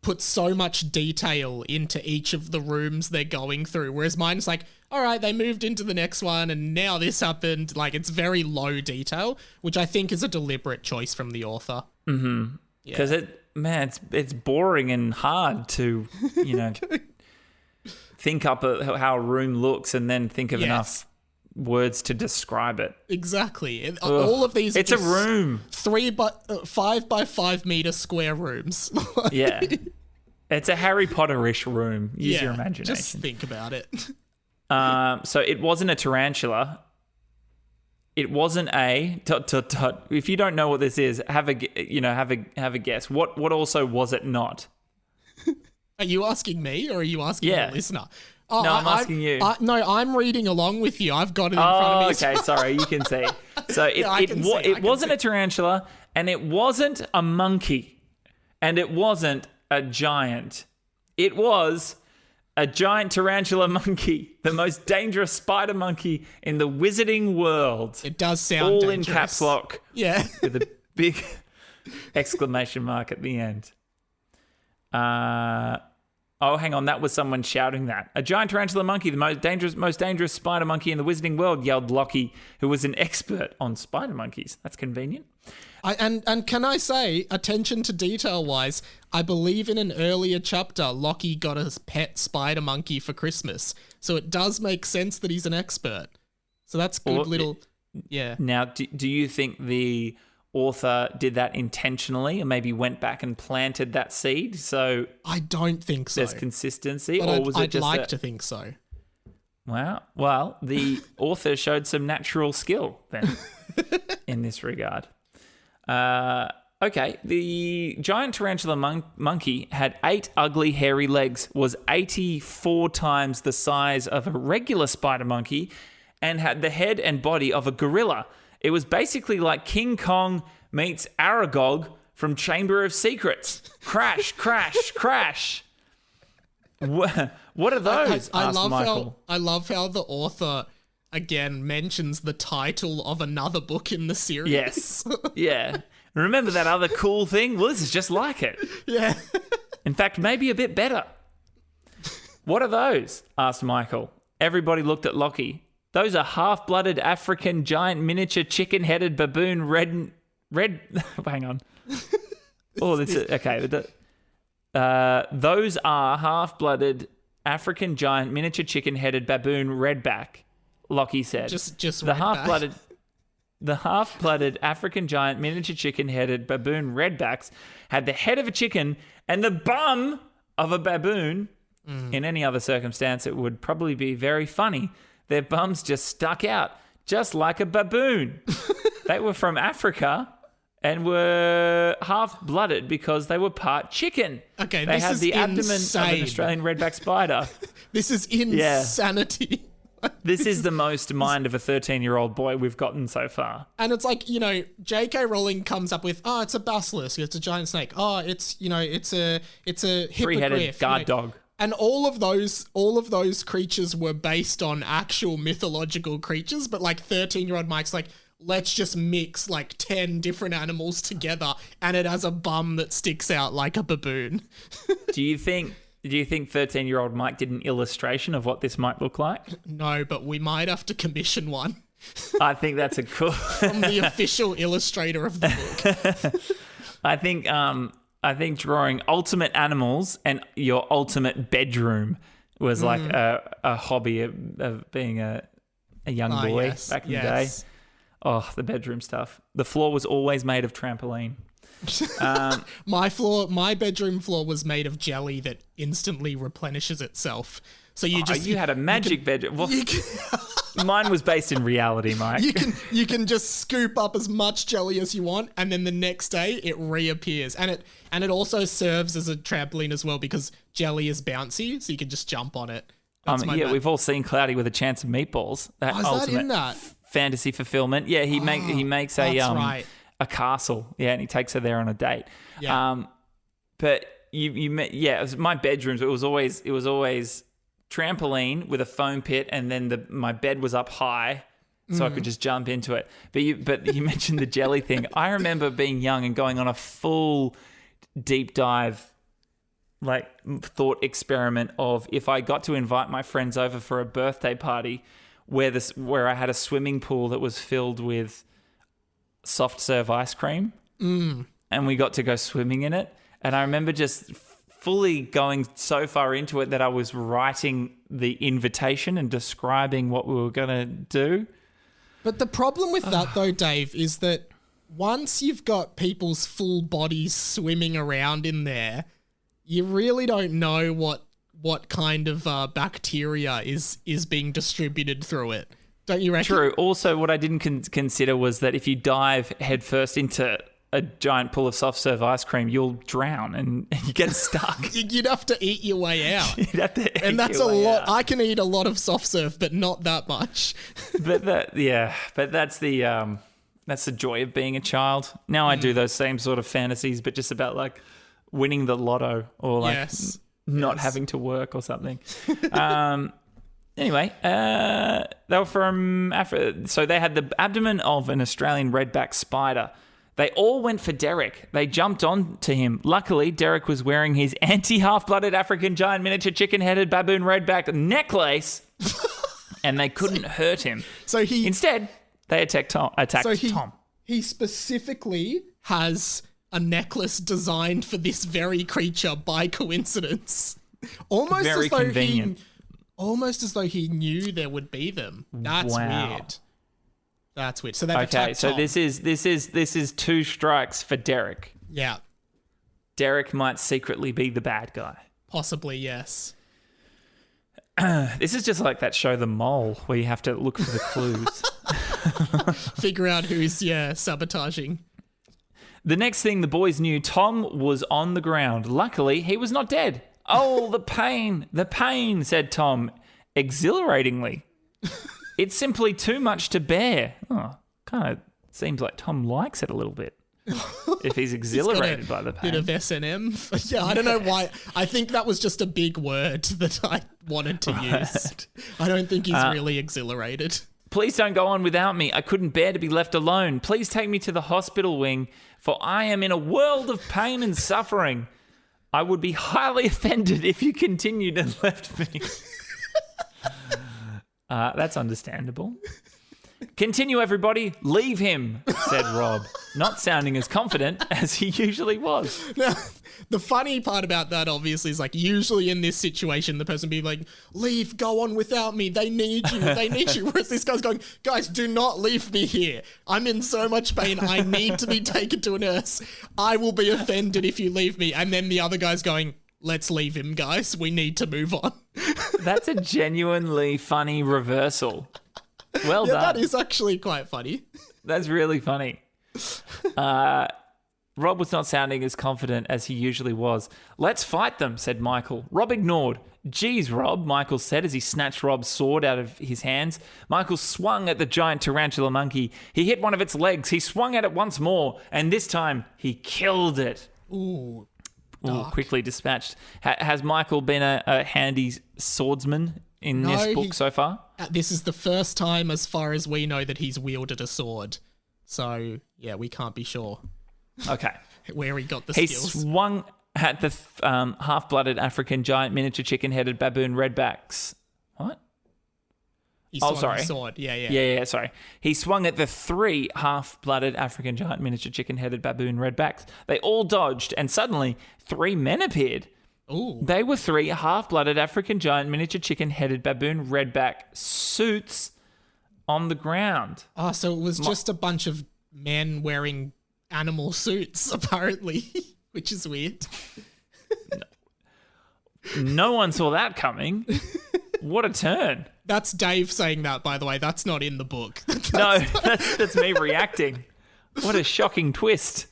Speaker 1: puts so much detail into each of the rooms they're going through, whereas mine's like, all right, they moved into the next one and now this happened. Like, it's very low detail, which I think is a deliberate choice from the author.
Speaker 2: Mm-hmm. Because it's boring and hard to, think up how a room looks and then think of enough words to describe it.
Speaker 1: Exactly. And all of these
Speaker 2: It's
Speaker 1: are
Speaker 2: a room.
Speaker 1: 5 by 5 meter square rooms.
Speaker 2: Yeah. It's a Harry Potter-ish room. Use your imagination.
Speaker 1: Just think about it.
Speaker 2: So it wasn't a tarantula. It wasn't a... If you don't know what this is, have a guess. What also was it not?
Speaker 1: Are you asking me or are you asking the listener? Oh,
Speaker 2: No, I'm asking you.
Speaker 1: No, I'm reading along with you. I've got it in front of me.
Speaker 2: Okay, sorry, you can see. So it wasn't a tarantula, and it wasn't a monkey, and it wasn't a giant. It was a giant tarantula monkey, the most dangerous spider monkey in the wizarding world.
Speaker 1: It does sound
Speaker 2: all
Speaker 1: dangerous.
Speaker 2: in caps lock.
Speaker 1: Yeah.
Speaker 2: With a big exclamation mark at the end. Oh, hang on. That was someone shouting that. A giant tarantula monkey, the most dangerous spider monkey in the wizarding world, yelled Lockie, who was an expert on spider monkeys. That's convenient.
Speaker 1: And can I say, attention to detail wise, I believe in an earlier chapter, Lockie got a pet spider monkey for Christmas. So it does make sense that he's an expert. So that's good yeah.
Speaker 2: Now, do you think the author did that intentionally and maybe went back and planted that seed? So
Speaker 1: I don't think so.
Speaker 2: There's consistency,
Speaker 1: but
Speaker 2: or was it just
Speaker 1: I'd like to think so.
Speaker 2: Wow. Well, the author showed some natural skill then in this regard. Okay, the giant tarantula monkey had 8 ugly hairy legs, was 84 times the size of a regular spider monkey, and had the head and body of a gorilla. It was basically like King Kong meets Aragog from Chamber of Secrets. Crash, crash, crash. What are those?
Speaker 1: I
Speaker 2: asked
Speaker 1: love
Speaker 2: Michael.
Speaker 1: I love how the author again mentions the title of another book in the series.
Speaker 2: Yes. Yeah. Remember that other cool thing? Well, this is just like it.
Speaker 1: Yeah.
Speaker 2: In fact, maybe a bit better. What are those? Asked Michael. Everybody looked at Lockie. Those are half-blooded African giant miniature chicken-headed baboon red. Hang on. Oh, that's it. Okay. Those are half-blooded African giant miniature chicken-headed baboon redback. Lockie said.
Speaker 1: Just
Speaker 2: the half-blooded African giant miniature chicken-headed baboon redbacks had the head of a chicken and the bum of a baboon. In any other circumstance, it would probably be very funny. Their bums just stuck out, just like a baboon. They were from Africa and were half-blooded because they were part chicken.
Speaker 1: Okay,
Speaker 2: they
Speaker 1: this
Speaker 2: had
Speaker 1: is
Speaker 2: the abdomen
Speaker 1: insane.
Speaker 2: of an Australian redback spider.
Speaker 1: This is insanity.
Speaker 2: This is the most mind of a 13-year-old boy we've gotten so far.
Speaker 1: And it's like, J.K. Rowling comes up with, it's a basilisk, it's a giant snake. It's a hippogriff.
Speaker 2: 3-headed guard dog.
Speaker 1: And all of those creatures were based on actual mythological creatures, but like 13-year-old Mike's like, let's just mix like 10 different animals together and it has a bum that sticks out like a baboon.
Speaker 2: Do you think 13-year-old Mike did an illustration of what this might look like?
Speaker 1: No, but we might have to commission one.
Speaker 2: I think that's a cool...
Speaker 1: From the official illustrator of the book.
Speaker 2: I think drawing ultimate animals and your ultimate bedroom was like a hobby of being a young boy back in the day. Oh, the bedroom stuff. The floor was always made of trampoline.
Speaker 1: My bedroom floor was made of jelly that instantly replenishes itself. So you had
Speaker 2: a magic bedroom. Well, mine was based in reality, Mike.
Speaker 1: You can just scoop up as much jelly as you want, and then the next day it reappears. And it also serves as a trampoline as well because jelly is bouncy, so you can just jump on it.
Speaker 2: We've all seen Cloudy with a Chance of Meatballs. That
Speaker 1: is that in that?
Speaker 2: Fantasy fulfillment. Yeah, he makes a castle. Yeah, and he takes her there on a date.
Speaker 1: Yeah.
Speaker 2: But it was my bedrooms. It was always trampoline with a foam pit, and then my bed was up high, so I could just jump into it. But you mentioned the jelly thing. I remember being young and going on a full deep dive, like thought experiment of if I got to invite my friends over for a birthday party where I had a swimming pool that was filled with soft serve ice cream, and we got to go swimming in it. And I remember just fully going so far into it that I was writing the invitation and describing what we were going to do.
Speaker 1: But the problem with that, though, Dave, is that once you've got people's full bodies swimming around in there, you really don't know what kind of bacteria is being distributed through it. Don't you reckon?
Speaker 2: True. Also, what I didn't consider was that if you dive headfirst into a giant pool of soft serve ice cream, you'll drown and you get stuck.
Speaker 1: You'd have to eat your way out.
Speaker 2: You'd have to eat
Speaker 1: and that's
Speaker 2: your
Speaker 1: a
Speaker 2: way
Speaker 1: lot.
Speaker 2: out.
Speaker 1: I can eat a lot of soft serve, but not that much.
Speaker 2: But that's the joy of being a child. Now I do those same sort of fantasies, but just about like winning the lotto or like not having to work or something. Anyway, they were from Africa. So they had the abdomen of an Australian redback spider. They all went for Derek. They jumped on to him. Luckily, Derek was wearing his anti-half-blooded African giant miniature chicken-headed baboon redback necklace, and they couldn't hurt him.
Speaker 1: So
Speaker 2: instead, they attacked Tom.
Speaker 1: He specifically has a necklace designed for this very creature by coincidence. Almost
Speaker 2: very convenient.
Speaker 1: Almost as though he knew there would be them. That's weird. That's weird. So they've attacked
Speaker 2: so
Speaker 1: Tom.
Speaker 2: this is 2 strikes for Derek.
Speaker 1: Yeah.
Speaker 2: Derek might secretly be the bad guy.
Speaker 1: Possibly, yes.
Speaker 2: This is just like that show The Mole, where you have to look for the clues.
Speaker 1: Figure out who's sabotaging.
Speaker 2: The next thing the boys knew, Tom was on the ground. Luckily, he was not dead. Oh, the pain, said Tom, exhilaratingly. It's simply too much to bear. Oh, kind of seems like Tom likes it a little bit. If he's exhilarated by the pain.
Speaker 1: Bit of S&M. Yeah, I don't know why. I think that was just a big word that I wanted to use. I don't think he's really exhilarated.
Speaker 2: Please don't go on without me. I couldn't bear to be left alone. Please take me to the hospital wing, for I am in a world of pain and suffering. I would be highly offended if you continued and left me. That's understandable. Continue, everybody. Leave him, said Rob, not sounding as confident as he usually was.
Speaker 1: Now, the funny part about that, obviously, is like usually in this situation, the person be like, leave, go on without me. They need you. They need you. Whereas this guy's going, guys, do not leave me here. I'm in so much pain. I need to be taken to a nurse. I will be offended if you leave me. And then the other guy's going, let's leave him, guys. We need to move on.
Speaker 2: That's a genuinely funny reversal. Well done.
Speaker 1: That is actually quite funny.
Speaker 2: That's really funny. Rob was not sounding as confident as he usually was. Let's fight them, said Michael. Rob ignored. Geez, Rob, Michael said as he snatched Rob's sword out of his hands. Michael swung at the giant tarantula monkey. He hit one of its legs. He swung at it once more, and this time he killed it.
Speaker 1: Ooh,
Speaker 2: quickly dispatched. Has Michael been a handy swordsman in this book so far?
Speaker 1: This is the first time, as far as we know, that he's wielded a sword. So, yeah, we can't be sure
Speaker 2: Okay.
Speaker 1: where he got the
Speaker 2: He
Speaker 1: skills.
Speaker 2: swung at the half-blooded African giant miniature chicken-headed baboon redbacks. What?
Speaker 1: He swung
Speaker 2: sorry.
Speaker 1: his sword. Yeah.
Speaker 2: Yeah, sorry. He swung at the 3 half-blooded African giant miniature chicken-headed baboon redbacks. They all dodged, and suddenly 3 men appeared.
Speaker 1: Ooh.
Speaker 2: They were 3 half-blooded African giant miniature chicken-headed baboon redback suits on the ground.
Speaker 1: Oh, so it was just a bunch of men wearing animal suits, apparently, which is weird.
Speaker 2: No one saw that coming. What a turn.
Speaker 1: That's Dave saying that, by the way. That's not in the book.
Speaker 2: No, that's me reacting. What a shocking twist.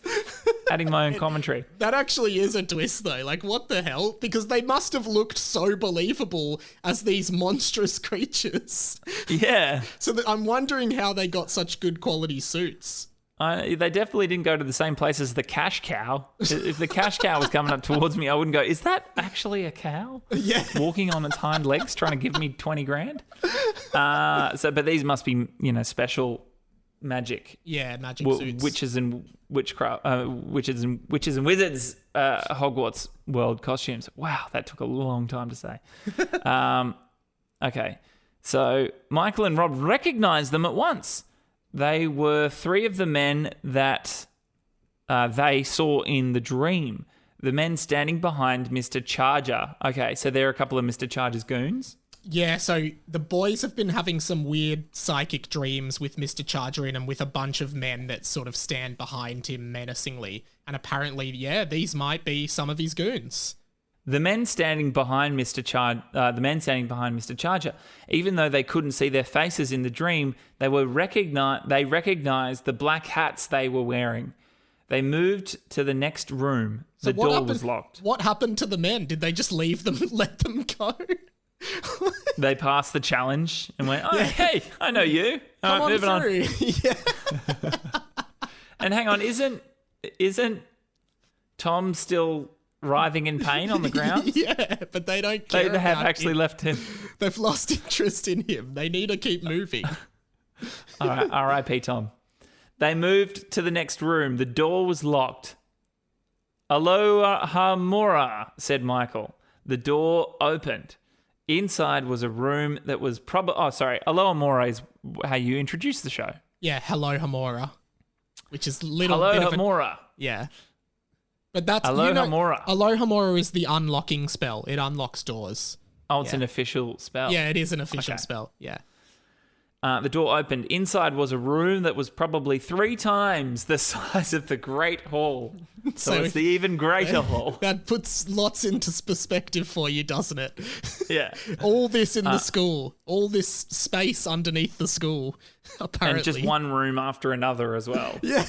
Speaker 2: Adding my own commentary.
Speaker 1: That actually is a twist, though. Like, what the hell? Because they must have looked so believable as these monstrous creatures.
Speaker 2: Yeah.
Speaker 1: So I'm wondering how they got such good quality suits.
Speaker 2: They definitely didn't go to the same place as the cash cow. If the cash cow was coming up towards me, I wouldn't go, is that actually a cow?
Speaker 1: Yeah.
Speaker 2: Walking on its hind legs trying to give me 20 grand? But these must be, special magic.
Speaker 1: Yeah, magic suits.
Speaker 2: Witches and witchcraft, witches and wizards, Hogwarts world costumes. Wow, that took a long time to say. Okay, so Michael and Rob recognized them at once. They were 3 of the men that they saw in the dream. The men standing behind Mr. Charger. Okay, so they're a couple of Mr. Charger's goons.
Speaker 1: Yeah, so the boys have been having some weird psychic dreams with Mr. Charger in them, with a bunch of men that sort of stand behind him menacingly. And apparently, yeah, these might be some of his goons.
Speaker 2: The men standing behind Mr. Charger, even though they couldn't see their faces in the dream, they recognized the black hats they were wearing. They moved to the next room. The door was locked.
Speaker 1: What happened to the men? Did they just leave them and let them go?
Speaker 2: They passed the challenge and went, hey, I know you.
Speaker 1: Come on through. Yeah.
Speaker 2: And hang on, isn't Tom still writhing in pain on the ground?
Speaker 1: Yeah, but they don't care.
Speaker 2: They have
Speaker 1: about
Speaker 2: actually
Speaker 1: him.
Speaker 2: left him.
Speaker 1: They've lost interest in him. They need to keep moving.
Speaker 2: All right, R.I.P. Tom. They moved to the next room. The door was locked. Aloha Mora, said Michael. The door opened. Inside was a room that was probably... Oh, sorry. Aloha Mora is how you introduce the show.
Speaker 1: Yeah, hello Hamora, which is little
Speaker 2: Aloha
Speaker 1: bit of
Speaker 2: Mora.
Speaker 1: Yeah. But that's...
Speaker 2: Aloha Mora.
Speaker 1: Aloha Mora is the unlocking spell. It unlocks doors.
Speaker 2: Oh, it's an official spell.
Speaker 1: Yeah, it is an official spell. Yeah.
Speaker 2: The door opened. Inside was a room that was probably 3 times the size of the Great Hall. So it's the even greater hall.
Speaker 1: That puts lots into perspective for you, doesn't it?
Speaker 2: Yeah.
Speaker 1: All this in the school. All this space underneath the school, apparently.
Speaker 2: And just one room after another as well.
Speaker 1: Yeah.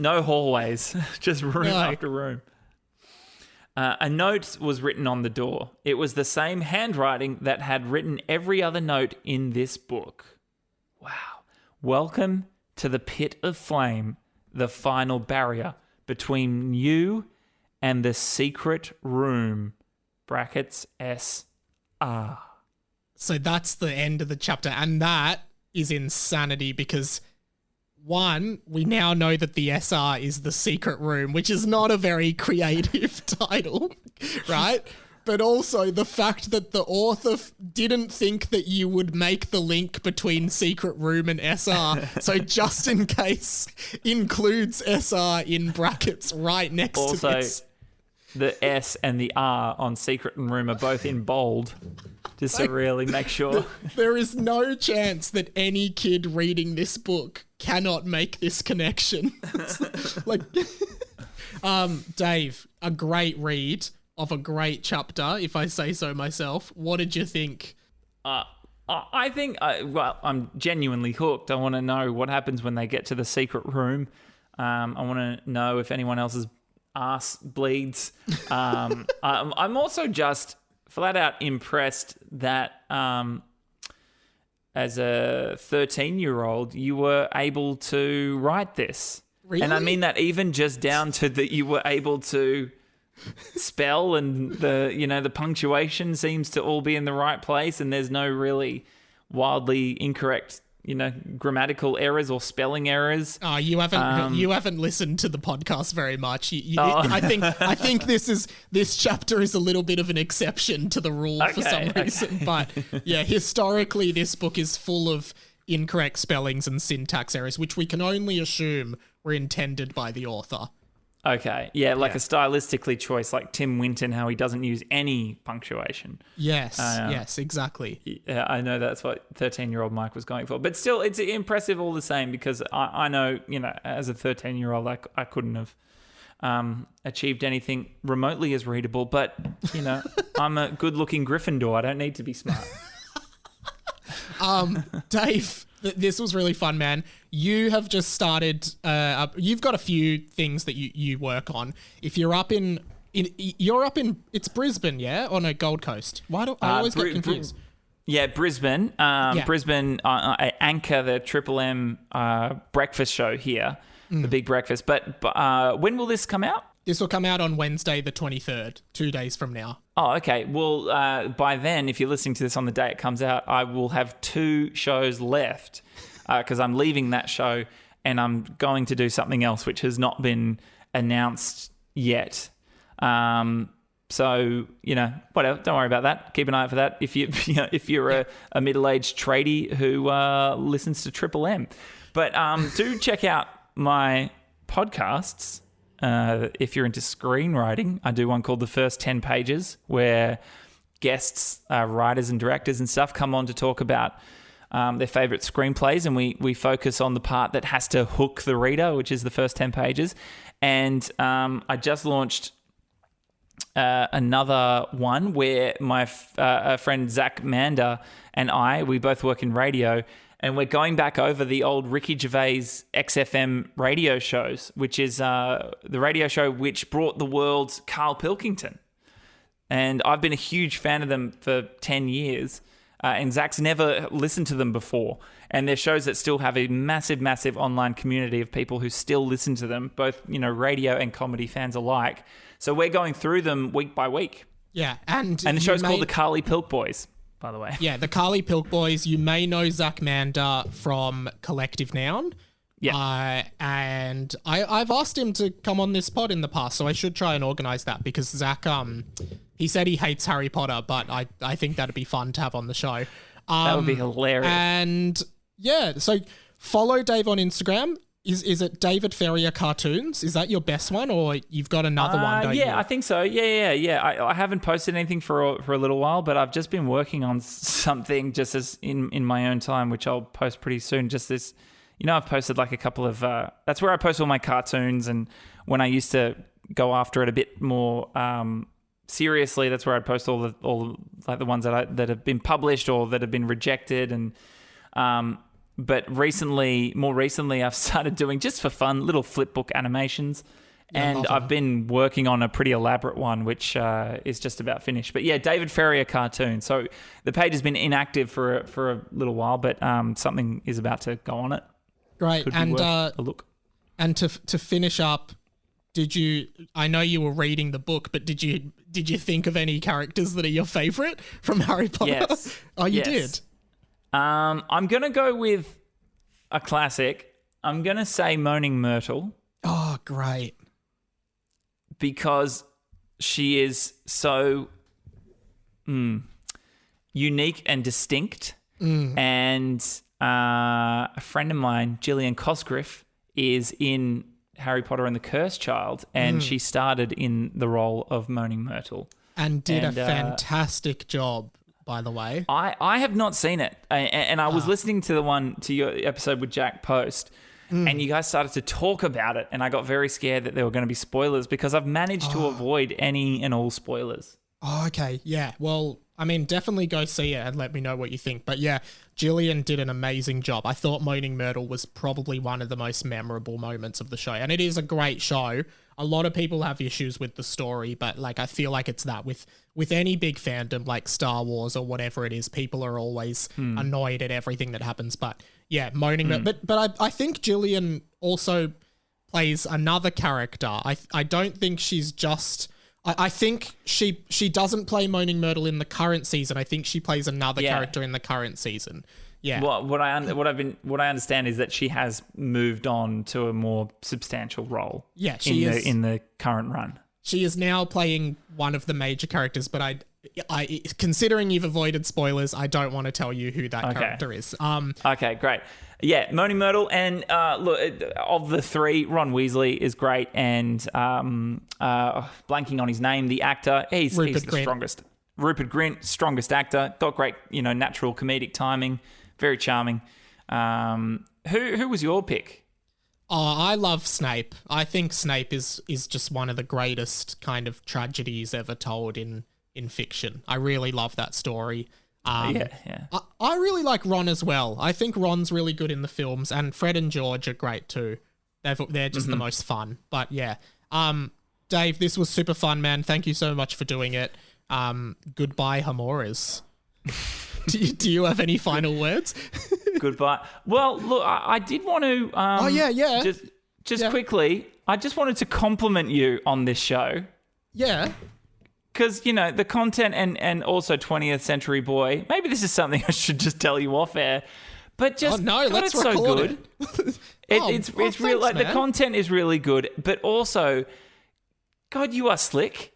Speaker 2: No hallways. Just room after room. A note was written on the door. It was the same handwriting that had written every other note in this book. Wow. Welcome to the pit of flame, the final barrier between you and the secret room. Brackets SR.
Speaker 1: So that's the end of the chapter. And that is insanity because, one, we now know that the SR is the secret room, which is not a very creative title, right? But also the fact that the author didn't think that you would make the link between secret room and SR. So just in case, includes SR in brackets right next to this.
Speaker 2: Also, the S and the R on secret and room are both in bold, just to really make sure.
Speaker 1: There is no chance that any kid reading this book cannot make this connection. Like, Dave, a great read of a great chapter, if I say so myself. What did you think?
Speaker 2: I think, I'm genuinely hooked. I want to know what happens when they get to the secret room. I want to know if anyone else's ass bleeds. I'm also just flat out impressed that as a 13-year-old, you were able to write this.
Speaker 1: Really?
Speaker 2: And I mean that even just down to that you were able to spell, and the punctuation seems to all be in the right place, and there's no really wildly incorrect grammatical errors or spelling errors.
Speaker 1: Oh, you haven't listened to the podcast very much. I think this chapter is a little bit of an exception to the rule for some reason. But yeah, historically, this book is full of incorrect spellings and syntax errors, which we can only assume were intended by the author.
Speaker 2: Okay, yeah, a stylistically choice, like Tim Winton, how he doesn't use any punctuation.
Speaker 1: Yes, exactly.
Speaker 2: Yeah, I know that's what 13-year-old Mike was going for. But still, it's impressive all the same, because I know, as a 13-year-old, I couldn't have achieved anything remotely as readable. But, I'm a good-looking Gryffindor. I don't need to be smart.
Speaker 1: Dave, this was really fun, man. You have just started. You've got a few things that you work on. If you're up in it's Brisbane, yeah, or no, Gold Coast. Why do I always get confused?
Speaker 2: Yeah, Brisbane. Brisbane. I anchor the Triple M breakfast show here, the Big Breakfast. But when will this come out?
Speaker 1: This will come out on Wednesday, the 23rd, 2 days from now.
Speaker 2: Oh, okay. Well, by then, if you're listening to this on the day it comes out, I will have 2 shows left because I'm leaving that show and I'm going to do something else which has not been announced yet. So, whatever. Don't worry about that. Keep an eye out for that if you're a middle-aged tradie who listens to Triple M. But do check out my podcasts. If you're into screenwriting, I do one called The First 10 Pages, where guests, writers and directors and stuff come on to talk about their favourite screenplays, and we focus on the part that has to hook the reader, which is the first 10 pages. And I just launched another one where my friend Zach Mander and we both work in radio, and we're going back over the old Ricky Gervais XFM radio shows, which is the radio show which brought the world Carl Pilkington. And I've been a huge fan of them for 10 years, and Zach's never listened to them before. And they're shows that still have a massive, massive online community of people who still listen to them, both radio and comedy fans alike. So we're going through them week by week.
Speaker 1: Yeah, and
Speaker 2: the show's called the Carly Pilk Boys, by the way.
Speaker 1: Yeah, the Carly Pilk Boys. You may know Zach Mander from Collective Noun.
Speaker 2: Yeah.
Speaker 1: And I've asked him to come on this pod in the past, so I should try and organise that, because Zach, he said he hates Harry Potter, but I think that'd be fun to have on the show.
Speaker 2: That would be hilarious.
Speaker 1: And yeah, so follow Dave on Instagram. Is it David Ferrier Cartoons? Is that your best one, or you've got another one, don't you?
Speaker 2: Yeah, I think so. Yeah. I haven't posted anything for a little while, but I've just been working on something just as in my own time, which I'll post pretty soon. Just this, I've posted like a couple of... that's where I post all my cartoons, and when I used to go after it a bit more seriously, that's where I'd post all the ones that have been published or that have been rejected, and... But more recently, I've started doing, just for fun, little flipbook animations. And I've been working on a pretty elaborate one, which is just about finished. But yeah, David Ferrier Cartoon. So the page has been inactive for a little while, but something is about to go on it.
Speaker 1: Great.
Speaker 2: Could be worth a look.
Speaker 1: And to finish up, I know you were reading the book, but did you think of any characters that are your favourite from Harry Potter?
Speaker 2: Yes.
Speaker 1: Oh, you did?
Speaker 2: I'm going to go with a classic. I'm going to say Moaning Myrtle.
Speaker 1: Oh, great.
Speaker 2: Because she is so unique and distinct. And a friend of mine, Gillian Cosgriff, is in Harry Potter and the Cursed Child, and she started in the role of Moaning Myrtle.
Speaker 1: And did a fantastic job. By the way,
Speaker 2: I have not seen it, and I was listening to your episode with Jack Post, and you guys started to talk about it, and I got very scared that there were going to be spoilers, because I've managed to avoid any and all spoilers.
Speaker 1: Oh, okay, yeah. Well, I mean, definitely go see it and let me know what you think. But yeah, Gillian did an amazing job. I thought Moaning Myrtle was probably one of the most memorable moments of the show, and it is a great show. A lot of people have issues with the story, but I feel like it's that with any big fandom like Star Wars or whatever it is, people are always annoyed at everything that happens. But yeah, Moaning, but I think Gillian also plays another character. I don't think she's just. I think she doesn't play Moaning Myrtle in the current season. I think she plays another character in the current season. Yeah.
Speaker 2: What I understand is that she has moved on to a more substantial role.
Speaker 1: Yeah, she is
Speaker 2: in the current run.
Speaker 1: She is now playing one of the major characters, but I considering you've avoided spoilers, I don't want to tell you who that character is.
Speaker 2: Okay, great. Yeah, Moaning Myrtle, and look, of the three, Ron Weasley is great, and blanking on his name, the actor, he's the strongest. Rupert Grint, strongest actor, got great, natural comedic timing, very charming. Who was your pick?
Speaker 1: Oh, I love Snape. I think Snape is just one of the greatest kind of tragedies ever told in fiction. I really love that story.
Speaker 2: Yeah.
Speaker 1: I really like Ron as well. I think Ron's really good in the films, and Fred and George are great too. They're just the most fun. But yeah, Dave, this was super fun, man. Thank you so much for doing it. Goodbye, Hamoras. Do you have any final words?
Speaker 2: Goodbye. Well, look, I did want to. Just quickly, I just wanted to compliment you on this show.
Speaker 1: Yeah.
Speaker 2: Because, the content and also 20th Century Boy, maybe this is something I should just tell you off air, but just,
Speaker 1: let's
Speaker 2: it's so good. It's real. Like,
Speaker 1: man.
Speaker 2: the content is really good, but also, God, you are slick.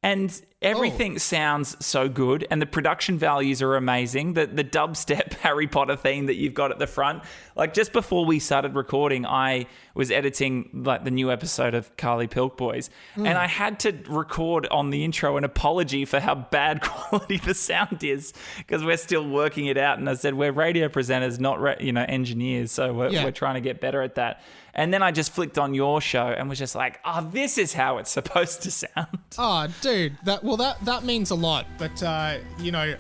Speaker 2: And everything sounds so good, and the production values are amazing. The dubstep Harry Potter theme that you've got at the front. Like, just before we started recording, I was editing like the new episode of Carly Pilk Boys, and I had to record on the intro an apology for how bad quality the sound is, because we're still working it out. And I said, we're radio presenters, not engineers, so we're trying to get better at that. And then I just flicked on your show and was just like, this is how it's supposed to sound.
Speaker 1: Oh, dude, that means a lot. But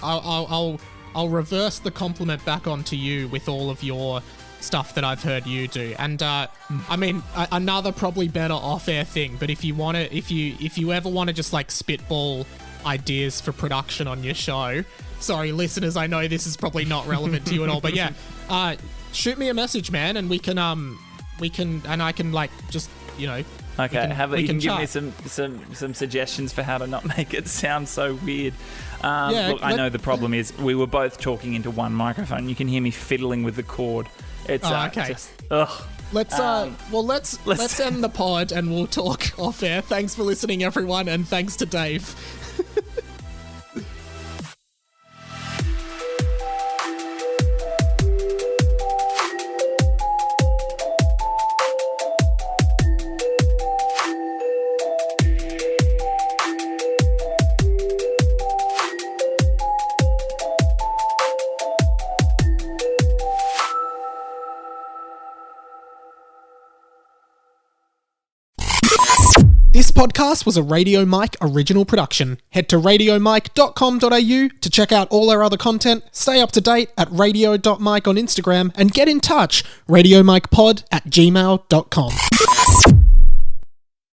Speaker 1: I'll reverse the compliment back onto you with all of your stuff that I've heard you do. And another probably better off-air thing. But if you ever want to just like spitball ideas for production on your show, sorry listeners, I know this is probably not relevant to you at all. But yeah, shoot me a message, man, and we can and I can like just
Speaker 2: Okay, you can give me some suggestions for how to not make it sound so weird. Look, I know the problem is we were both talking into one microphone. You can hear me fiddling with the cord. It's
Speaker 1: okay.
Speaker 2: Just, ugh.
Speaker 1: Let's end the pod and we'll talk off air. Thanks for listening, everyone, and thanks to Dave. This podcast was a Radio Mike original production. Head to radiomike.com.au to check out all our other content, stay up to date at radio.mike on Instagram, and get in touch, radiomikepod@gmail.com.